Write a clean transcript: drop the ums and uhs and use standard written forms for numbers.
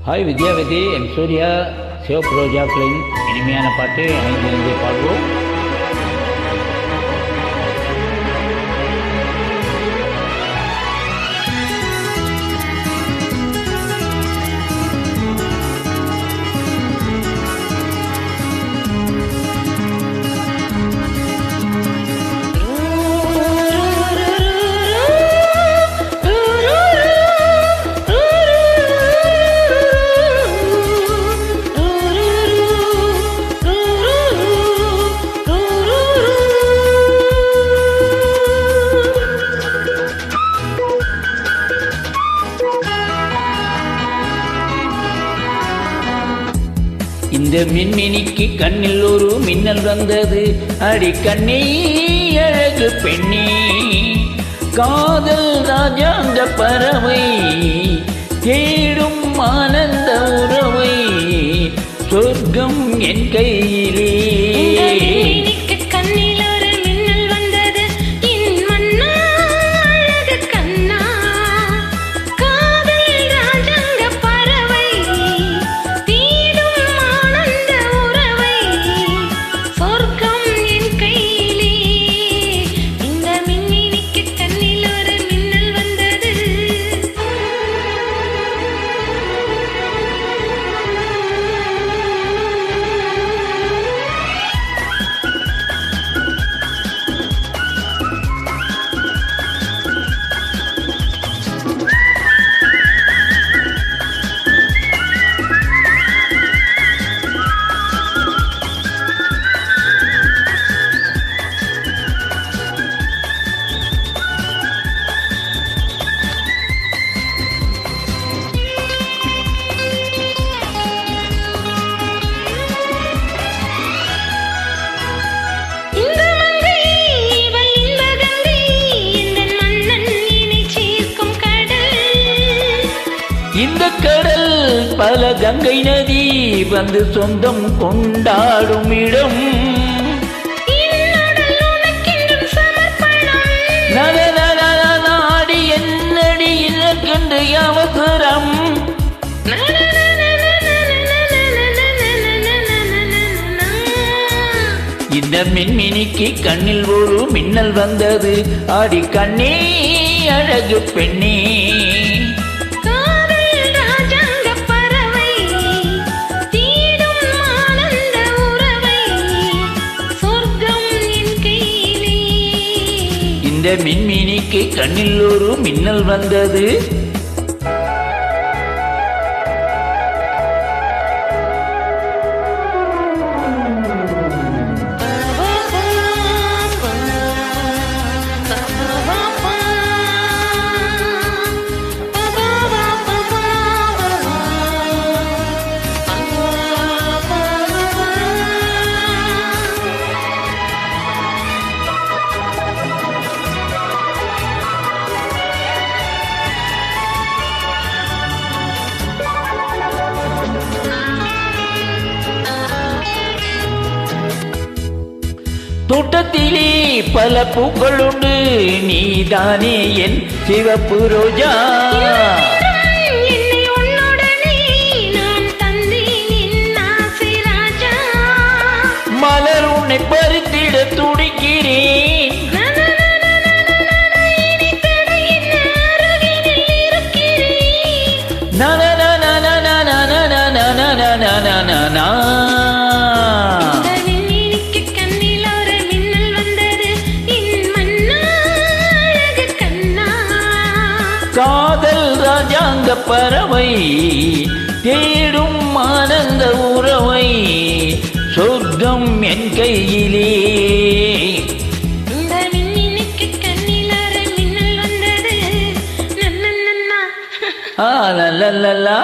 Hi Vidyavathi என் சூர்யா சிவப்ரோஜாக்களின் இனிமையான பாட்டு அனைத்து பாடுவோம். இந்த மின்மினிக்கு கண்ணில் ஒரு மின்னல் வந்தது, அடி கண்ணே அழகு பெண்ணே, காதல் ராஜாங்க பறவை தேடும் ஆனந்த உறவை, சொர்க்கம் என் கையிலே. இந்த கடல் பல கங்கை நதி வந்து சொந்தம் கொண்டாடும் இடம், நாடி என்னடி இலக்கென்று அவசரம். இந்த மின்மினிக்கு கண்ணில் ஒரு மின்னல் வந்தது, ஆடி கண்ணே அழகு பெண்ணே, இந்த மின்மினிக்கு கண்ணில் ஒரு மின்னல் வந்தது. தோட்டத்திலே பல பூக்கள் உண்டு, நீதானே என் சிவப்பு ரோஜா, மலர் உன்னை பறித்திட துடிக்கிறேன், காதல் ராஜாங்க பறவை தேடும் ஆனந்த உறவை, சொர்க்கம் என் கையிலே. இந்த மின்மினிக்கு கண்ணில் ஒரு மின்னல் வந்தது, லல்லல்லா